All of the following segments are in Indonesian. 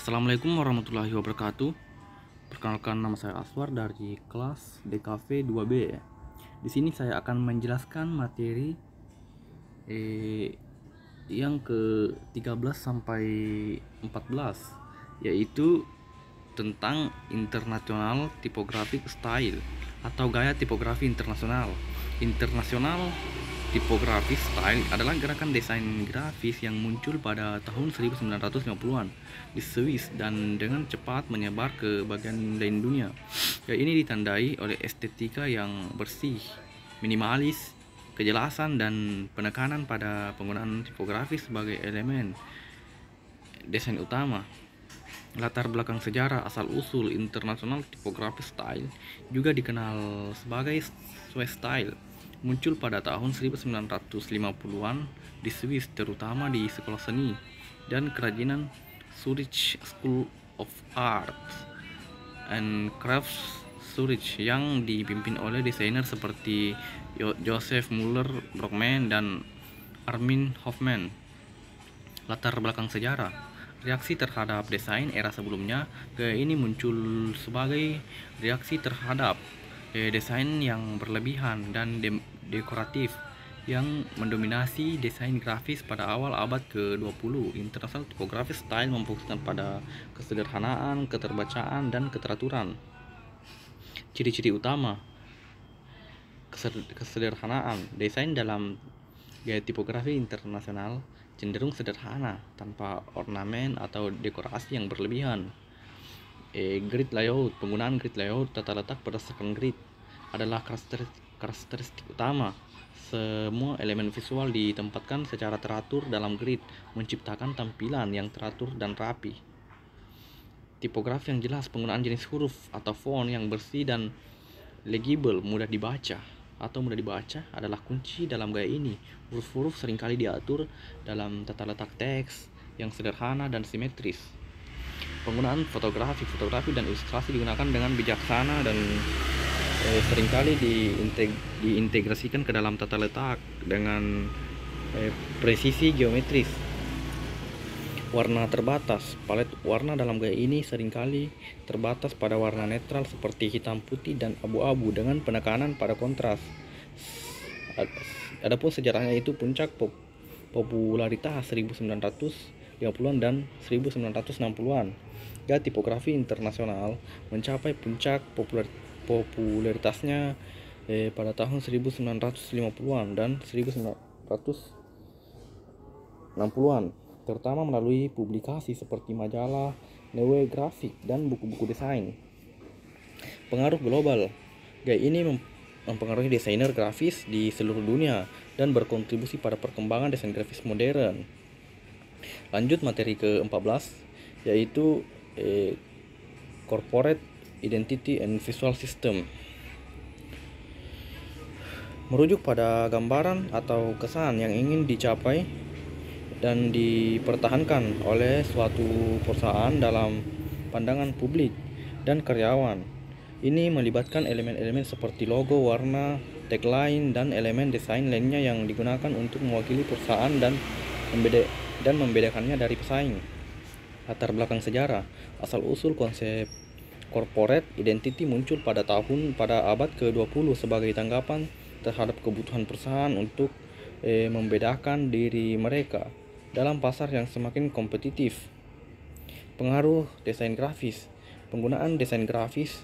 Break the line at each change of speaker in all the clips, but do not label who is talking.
Assalamualaikum warahmatullahi wabarakatuh. Perkenalkan, nama saya Aswar dari kelas DKV 2B. Di sini saya akan menjelaskan materi yang ke-13 sampai 14, yaitu tentang International Typographic Style atau gaya tipografi internasional. International Typographic Style adalah gerakan desain grafis yang muncul pada tahun 1950-an di Swiss dan dengan cepat menyebar ke bagian lain dunia. Ya, ini ditandai oleh estetika yang bersih, minimalis, kejelasan, dan penekanan pada penggunaan tipografi sebagai elemen desain utama. Latar belakang sejarah asal-usul International Typographic Style, juga dikenal sebagai Swiss Style, muncul pada tahun 1950-an di Swiss, terutama di sekolah seni dan kerajinan Zurich School of Arts and Crafts Zurich yang dipimpin oleh desainer seperti Joseph Müller Brockmann dan Armin Hoffmann. Latar belakang sejarah. Reaksi terhadap desain era sebelumnya, gaya ini muncul sebagai reaksi terhadap desain yang berlebihan dan dekoratif yang mendominasi desain grafis pada awal abad ke-20. International Typographic Style memfokuskan pada kesederhanaan, keterbacaan, dan keteraturan. Ciri-ciri utama: kesederhanaan. Desain dalam gaya tipografi internasional cenderung sederhana, tanpa ornamen atau dekorasi yang berlebihan. Grid layout. Penggunaan grid layout, tata letak berdasarkan grid, adalah karakteristik utama. Semua elemen visual ditempatkan secara teratur dalam grid, menciptakan tampilan yang teratur dan rapi. Tipografi yang jelas. Penggunaan jenis huruf atau font yang bersih dan legible, mudah dibaca adalah kunci dalam gaya ini. Huruf-huruf seringkali diatur dalam tata letak teks yang sederhana dan simetris. Penggunaan fotografi dan ilustrasi digunakan dengan bijaksana dan seringkali diintegrasikan ke dalam tata letak dengan presisi geometris. Warna terbatas. Palet warna dalam gaya ini seringkali terbatas pada warna netral seperti hitam, putih, dan abu-abu dengan penekanan pada kontras. Adapun sejarahnya, itu puncak popularitas 1950-an dan 1960-an. Gaya tipografi internasional mencapai puncak popularitasnya pada tahun 1950-an dan 1960-an, terutama melalui publikasi seperti majalah Neue Grafik dan buku-buku desain. Pengaruh global. Gaya ini mempengaruhi desainer grafis di seluruh dunia dan berkontribusi pada perkembangan desain grafis modern. Lanjut materi ke-14, yaitu Corporate Identity and Visual System. Merujuk pada gambaran atau kesan yang ingin dicapai dan dipertahankan oleh suatu perusahaan dalam pandangan publik dan karyawan. Ini melibatkan elemen-elemen seperti logo, warna, tagline, dan elemen desain lainnya yang digunakan untuk mewakili perusahaan dan membedakannya dari pesaing. Latar belakang sejarah. Asal-usul konsep corporate identity muncul pada abad ke-20 sebagai tanggapan terhadap kebutuhan perusahaan untuk membedakan diri mereka dalam pasar yang semakin kompetitif. Pengaruh desain grafis. Penggunaan desain grafis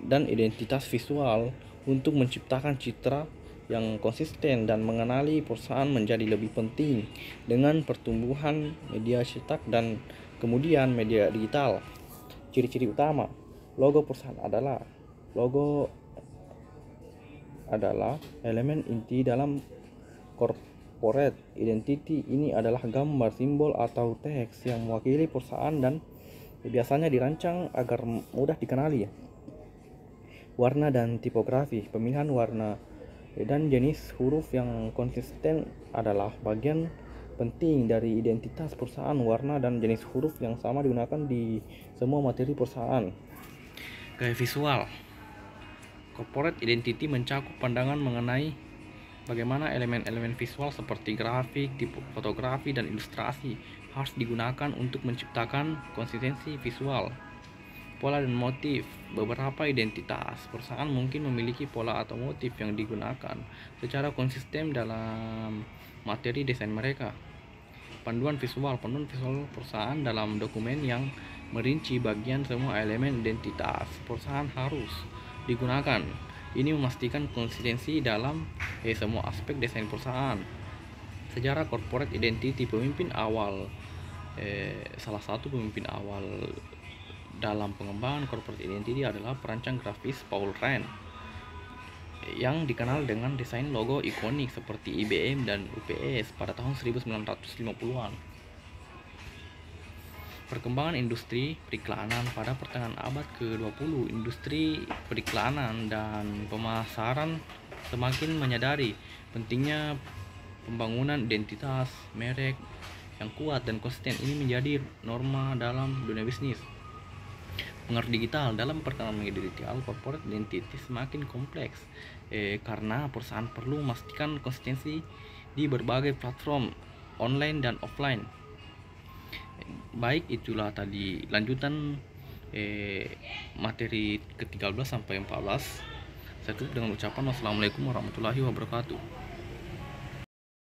dan identitas visual untuk menciptakan citra yang konsisten dan mengenali perusahaan menjadi lebih penting dengan pertumbuhan media cetak dan kemudian media digital. Ciri-ciri utama. Logo perusahaan adalah elemen inti dalam corporate identity. Ini adalah gambar, simbol, atau teks yang mewakili perusahaan dan biasanya dirancang agar mudah dikenali. Warna dan tipografi. Pemilihan warna dan jenis huruf yang konsisten adalah bagian penting dari identitas perusahaan. Warna dan jenis huruf yang sama digunakan di semua materi perusahaan. Gaya visual. Corporate identity mencakup pandangan mengenai bagaimana elemen-elemen visual seperti grafik, fotografi, dan ilustrasi harus digunakan untuk menciptakan konsistensi visual, pola dan motif. Beberapa identitas perusahaan mungkin memiliki pola atau motif yang digunakan secara konsisten dalam materi desain mereka. Panduan visual perusahaan dalam dokumen yang merinci bagian semua elemen identitas perusahaan harus digunakan. Ini memastikan konsistensi dalam semua aspek desain perusahaan. Sejarah corporate identity. Salah satu pemimpin awal dalam pengembangan corporate identity adalah perancang grafis Paul Rand, yang dikenal dengan desain logo ikonik seperti IBM dan UPS pada tahun 1950-an. Perkembangan industri periklanan pada pertengahan abad ke-20. Industri periklanan dan pemasaran semakin menyadari pentingnya pembangunan identitas merek yang kuat dan konsisten. Ini menjadi norma dalam dunia bisnis. Pengaruh digital. Dalam perkembangan digital, corporate identity semakin kompleks karena perusahaan perlu memastikan konsistensi di berbagai platform online dan offline. Baik, itulah tadi lanjutan materi ke-13 sampai 14. Saya tutup dengan ucapan wassalamualaikum warahmatullahi wabarakatuh.